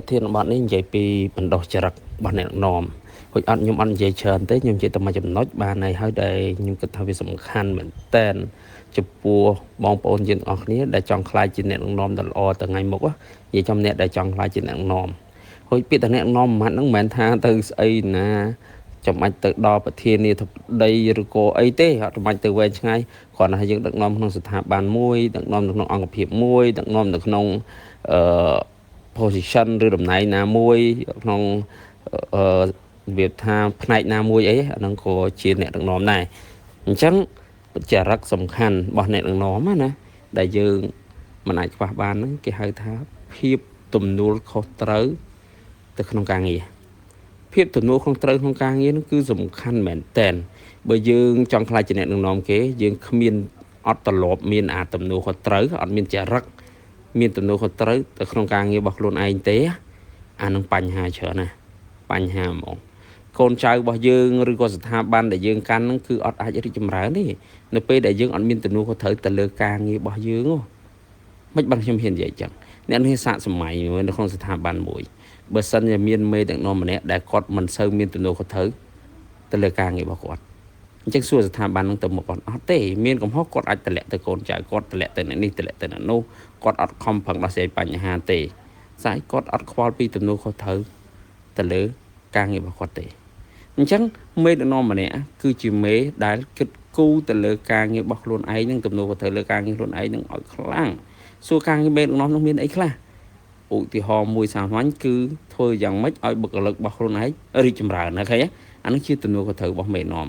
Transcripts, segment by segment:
thiên bọn ấy vậy vì mình đọc chả rắc bọn này nòm hồi ăn nhưng ăn vậy chờ tới nhưng chỉ tầm mà chấm nói bà này hơi đầy nhưng cái thằng việc sầm khăn mình tên chụp bùa bong bồn trên ởนี้để chọn khai trên nền nòm tận o từ ngày một á vậy trong nét để chọn khai trên nền nòm hồi biết tận nền nòm mà nó mệt tha từ ấy nè chồng anh tự đo bậc thiên này thuộc đây rồi cô ấy thế họ chồng anh tự về ngay còn là những đợt nòm trong sự thả bàn môi đợt nòm được nòng ăn gặp hiệp môi đợt nòm được nòng position ឬតំណែងណាមួយក្នុងវាថាផ្នែកណាមួយអីអាហ្នឹងក៏ជាអ្នកដឹកនាំដែរអញ្ចឹងចរិតសំខាន់របស់អ្នកដឹកនាំណាដែលយើងមិនអាចខ្វះបានហ្នឹងគេហៅថាភាពទំនួលខុសត្រូវទៅក្នុងការងារភាពទំនួលខុសត្រូវក្នុងការងារហ្នឹងគឺសំខាន់មែនតើបើយើងចង់ខ្លាចជាអ្នកដឹកនាំគេយើងគ្មានអត់ត្រឡប់មានអាទំនួលខុសត្រូវអត់មានចរិតមានទំនួលខុសត្រូវទៅក្នុងការងាររបស់ខ្លួនឯងទេអានឹងបញ្ហាច្រើនណាស់បញ្ហាហ្មងកូនចៅរបស់យើងឬក៏ស្ថាប័នដែលយើងកាន់ហ្នឹងគឺអត់អាចរីកចម្រើនទេនៅពេលដែលយើងអត់មានទំនួលខុសត្រូវទៅលើការងាររបស់យើងមិនបានខ្ញុំហ៊ាននិយាយចឹងអ្នកនេះសាកសម័យមួយនៅក្នុងស្ថាប័នមួយបើសិនជាមានមេដឹកនាំម្នាក់ដែលគាត់មិនសូវមានទំនួលខុសត្រូវទៅលើការងាររបស់គាត់អញ្ចឹងសួរស្ថាប័នហ្នឹងទៅមកគាត់អត់ទេមានកំហុសគាត់អាចតម្លាក់ទៅកូនចៅគាត់តម្លាក់ទៅអ្នកនេះតម្លាក់ទៅអ្នកនោះគាត់អត់ខំប្រឹងដោះស្រាយបញ្ហាទេស្អីគាត់អត់ខ្វល់ពីទំនួលខុសត្រូវទៅលើការងាររបស់គាត់ទេអញ្ចឹងមេដឹកនាំម្នាក់គឺជាមេដែលគិតគូរទៅលើការងាររបស់ខ្លួនឯងនិងទំនួលខុសត្រូវលើការងារខ្លួនឯងនឹងឲ្យខ្លាំងសួរការងារមេដឹកនាំនោះមានអីខ្លះឧទាហរណ៍មួយសាមញ្ញគឺធ្វើយ៉ាងម៉េចឲ្យបុគ្គលិករបស់ខ្លួនឯងរីកចម្រើនណាឃើញអានេះជាទំនួលខុសត្រូវរបស់មេដឹកនាំ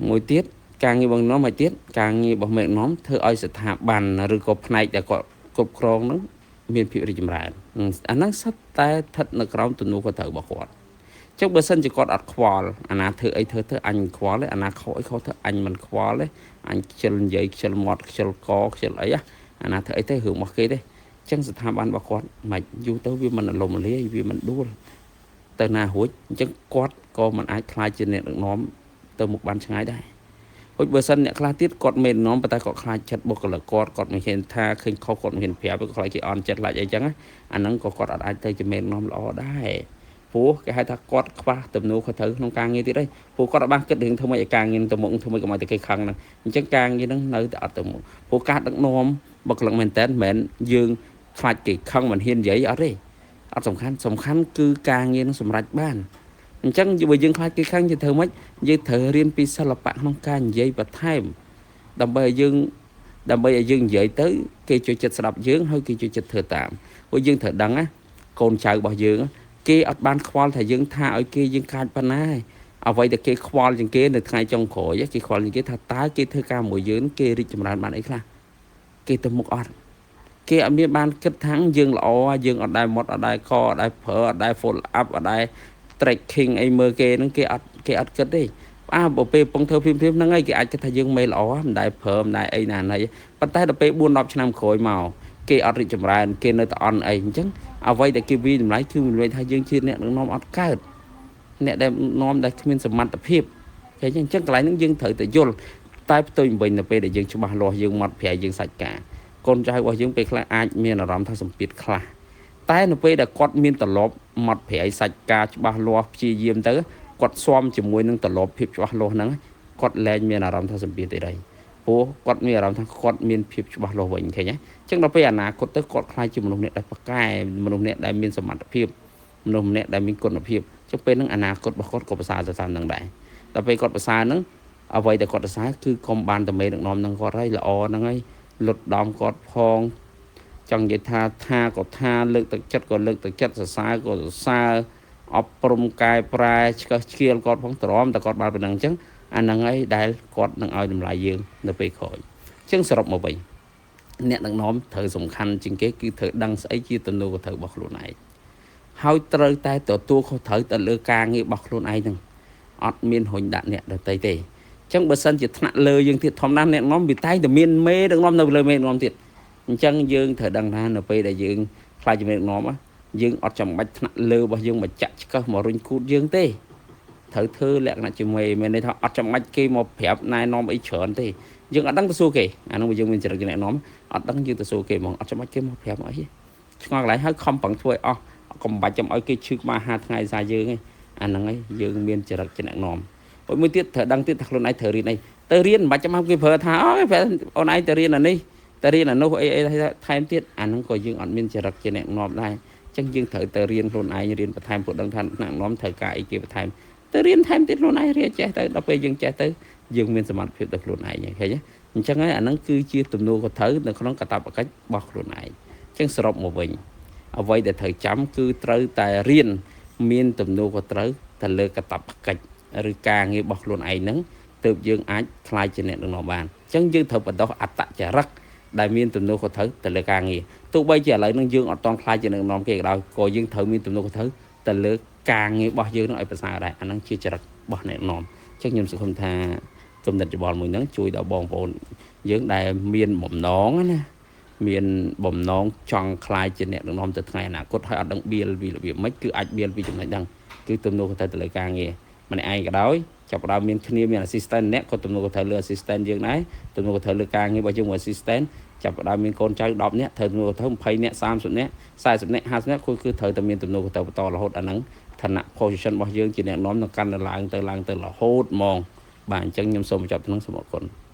មួយទៀតការងាររបស់នាំឲ្យទៀតការងាររបស់មេដឹកនាំធ្វើឲ្យស្ថាប័នឬក៏ផ្នែកដែលគាត់គ្រប់គ្រងនឹងមានភាពរីកចម្រើនអាហ្នឹងសុទ្ធតែស្ថិតនៅក្រោមទំនួលខុសត្រូវរបស់គាត់ចុះបើសិនជាគាត់អត់ខ្វល់អាណាធ្វើអីធ្វើអញខ្វល់ទេអាណាខុសអីខុសធ្វើអញមិនខ្វល់ទេអញខ្ជិលនិយាយខ្ជិលមាត់ខ្ជិលកខ្ជិលអីអាណាធ្វើអីទេរឿងរបស់គេទេអញ្ចឹងស្ថាប័នរបស់គាត់មិនយូរទៅវាមិនរលំរលាយវាមិនដួលទៅណារួចអញ្ចឹងគាត់ក៏មិនអាចខ្លាចជាអ្នកដឹកនាំទៅមុខបានឆ្ងាយដែរហូចបើសិនអ្នកខ្លះទៀតគាត់មេដឹកនាំប៉ុន្តែគាត់ខ្លាចចិត្តបុគ្គលិកគាត់មិនហ៊ានថាឃើញខុសគាត់មិនហ៊ានប្រាប់ខ្លាចគេអន់ចិត្តខ្លាចអីចឹងអាហ្នឹងក៏គាត់អាចទៅជាមេដឹកនាំល្អដែរព្រោះគេហៅថាគាត់ខ្វះទំនួលខុសត្រូវក្នុងការងារទៀតហើយព្រោះគាត់អត់បានគិតរឿងធ្វើម៉េចឲ្យការងារទៅមុខធ្វើម៉េចកុំឲ្យតែគេខឹងហ្នឹងអញ្ចឹងការងារហ្នឹងនៅតែអត់ទៅមុខព្រោះការដឹកនាំបុគ្គលិកមែនតើមិនមែនយើងខ្លាចគេខឹងមិនហ៊ាននិយាយអត់ទេអត់សំខាន់គឺការងារនឹងសម្រេចបានអញ្ចឹងបើយើងខ្លាចគេខឹងយើងធ្វើម៉េចយើងត្រូវរៀនពីសិល្បៈក្នុងការនិយាយបន្ថែមដើម្បីឲ្យយើងនិយាយទៅគេជួយចិត្តស្ដាប់យើងហើយគេជួយចិត្តធ្វើតាមព្រោះយើងត្រូវដឹងណាកូនចៅរបស់យើងគេអត់បានខ្វល់ថាយើងថាឲ្យគេយើងកាចប៉ុណ្ណាអ្វីដែលគេខ្វល់ជាងគេនៅថ្ងៃចុងក្រោយគេខ្វល់ជាងគេថាតើគេធ្វើការមួយយើងគេរីកចម្រើនបានអីខ្លះគេទៅមុខអត់គេអត់មានបានគិតថាយើងល្អយើងអត់ដែរមុតអត់ដែរកអត់ដែរប្រើអត់ដែរ follow up អត់ដែរ tracking អីមើលគេហ្នឹងគេអត់គិតទេបើពេលពងធ្វើភ្លាមហ្នឹងហើយគេអាចគិតថាយើងមេល្អមិនដែរប្រើមិនដែរអីណាណីប៉ុន្តែដល់ពេល4-10ឆ្នាំក្រោយមកគេអត់រីកចម្រើនគេនៅតែអន់អីអញ្ចឹងអ្វីដែលគេវិតម្លៃគឺមិនមែនថាយើងជាអ្នកដឹកនាំអត់កើតអ្នកដែលនាំដែលគ្មានសមត្ថភាពតែអញ្ចឹងកន្លែងហ្នឹងយើងត្រូវតែយល់តែផ្ទុយវិញនៅពេលដែលយើងច្បាស់លាស់យើងមកប្រែយើងសាច់ការកូនចៅរបស់យើងពេលខ្លះអាចមានអារម្មណ៍ថាសម្ពាធខ្លះតែនៅពេលដែលគាត់មានត្រឡប់មកប្រែសាច់ការច្បាស់លាស់ព្យាយាមទៅគាត់ស៊ាំជាមួយនឹងត្រឡប់ភាពច្បាស់លាស់ហ្នឹងគាត់លែងមានអារម្មណ៍ថាសម្ពាធទេដែរព្រោះគាត់មានអារម្មណ៍ថាគាត់មានភាពច្បាស់លាស់វិញឃើញទេអញ្ចឹងដល់ពេលអនាគតទៅគាត់ខ្លាចជាមនុស្សអ្នកដែលប្រកែមនុស្សអ្នកដែលមានសមត្ថភាពមនុស្សម្នាក់ដែលមានគុណភាពចុះពេលហ្នឹងអនាគតរបស់គាត់ក៏ប្រសើរទៅតាមនឹងដែរដល់ពេលគាត់ប្រសើរហ្នឹងអ្វីដែលគាត់ប្រសើរគឺកុំបានតែមេដឹកនាំនឹងគាត់ហើយល្អហ្នឹងហើយលុតដំគាត់ផងចង់និយាយថាក៏ថាលើកទឹកចិត្តក៏លើកទឹកចិត្តសរសើរក៏សរសើរអប់រំកែប្រែឆ្កឹះឆ្កៀលគាត់ផងទ្រាំតែគាត់បានប៉ុណ្ណឹងអញ្ចឹងអាហ្នឹងហើយដែលគាត់នឹងឲ្យតម្លៃយើងនៅពេលក្រោយអញ្ចឹងសរុបមកវិញអ្នកដឹកនាំត្រូវសំខាន់ជាងគេគឺត្រូវដឹងស្អីជាទំនួលខុសត្រូវរបស់ខ្លួនឯងហើយត្រូវតែទទួលខុសត្រូវទៅលើការងាររបស់ខ្លួនឯងហ្នឹងអត់មានរុញដាក់អ្នកដទៃទេអញ្ចឹងបើសិនជាថ្នាក់លើយើងទៀតធម្មតាអ្នកដឹកនាំវាតែងតែមានមេដឹកនាំនៅលើមេដឹកនាំទៀតអញ្ចឹងយើងត្រូវដឹងថានៅពេលដែលយើងខ្លាចជាមេដឹកនាំយើងអត់ចាំបាច់ថ្នាក់លើរបស់យើងមកចាក់ឆ្កឹះមករុញគូតយើងទេត្រូវធ្វើលក្ខណៈជាមេមានន័យថាអត់ចាំបាច់គេមកប្រាប់ណែនាំអីច្រើនទេយើងអត់ដឹងទៅសួរគេអានោះយើងមានចរិតអ្នកនាំអត់ដឹងយើងទៅសួរគេហ្មងអត់ចាំបាច់គេមកប្រាប់អី ឆ្ងល់lại ហើយខំប្រឹងធ្វើឲ្យអស់កុំបាច់ចាំឲ្យគេឈឺក្បាល5ថ្ងៃសារយើងឯងអាហ្នឹងឯងយើងមានចរិតជាអ្នកនាំមួយទៀតត្រូវដឹងទៀតថាខ្លួនឯងត្រូវរៀនអីទៅរៀនមិនបាច់ចាំគេប្រើថាអូអូនឯងទៅរៀនអានេះទៅរៀនអានោះអីថែមទៀតអាហ្នឹងក៏យើងអត់មានចរិតជាអ្នកនាំដែរអញ្ចឹងយើងត្រូវទៅរៀនខ្លួនឯងរៀនបន្ថែមព្រោះដឹងថាអ្នកនាំត្រូវការអីគេបន្ថែមទៅរៀនថែមទៀតខ្លួនឯងរៀនចេះទៅដល់ពេលយើងចេះទៅយើងមានសមត្ថភាពទៅខ្លួនឯងឃើញទេអញ្ចឹងហើយអាហ្នឹងគឺជាទំនួលខុសត្រូវនៅក្នុងកាតព្វកិច្ចរបស់ខ្លួនឯងអញ្ចឹងសរុបមកវិញអ្វីដែលត្រូវចាំគឺត្រូវតែរៀនមានទំនួលខុសត្រូវទៅលើកាតព្វកិច្ចឬការងាររបស់ខ្លួនឯងហ្នឹងទើបយើងអាចខ្លាយជាអ្នកដឹកនាំបានអញ្ចឹងយើងត្រូវបណ្ដុះអត្តចរិតដែលមានទំនួលខុសត្រូវទៅលើការងារទោះបីជាឥឡូវហ្នឹងយើងអត់តន់ខ្លាយជាអ្នកដឹកនាំគេក៏ដោយក៏យើងត្រូវមានទំនួលខុសត្រូវទៅលើការងាររបស់យើងនឹងឲ្យប្រសើរដែរអាហ្នឹងជាចរិតរបស់អ្នកដឹកនាំអញ្ចឹងខ្ញុំសង្ឃឹមថាគំនិតយោបល់មួយហ្នឹងជួយដល់បងប្អូនយើងដែលមានបំណងណាមានបំណងចង់ខ្លាយជាអ្នកដឹកនាំទៅថ្ងៃអនាគតហើយអត់ដឹងបៀលពីរបៀបម៉េចគឺអាចបៀលពីចំណុចហ្នឹងគឺទំនួលខុសត្រូវទៅលើការងារម្នាក់ឯងក៏ដោយចាប់ផ្ដើមមានគ្នាមាន assistant អ្នកក៏ទំនួលខុសត្រូវលើ assistant យើងដែរទំនួលខុសត្រូវលើការងាររបស់យើងមួយ assistant ចាប់ផ្ដើមមានកូនចៅ10នាក់ត្រូវទំនួលខុសត្រូវ20នាក់30នាក់40នាក់50នាក់គឺត្រូវតែមានទំនួលខុសត្រូវបន្តរហូតអាហ្នឹងឋានៈ position របស់យើងជាអ្នកនាំនឹងកាន់តែឡើងទៅរហូតហ្មងបាទអញ្ចឹងខ្ញុំសូមបញ្ចប់ក្នុងសូមអរគុណ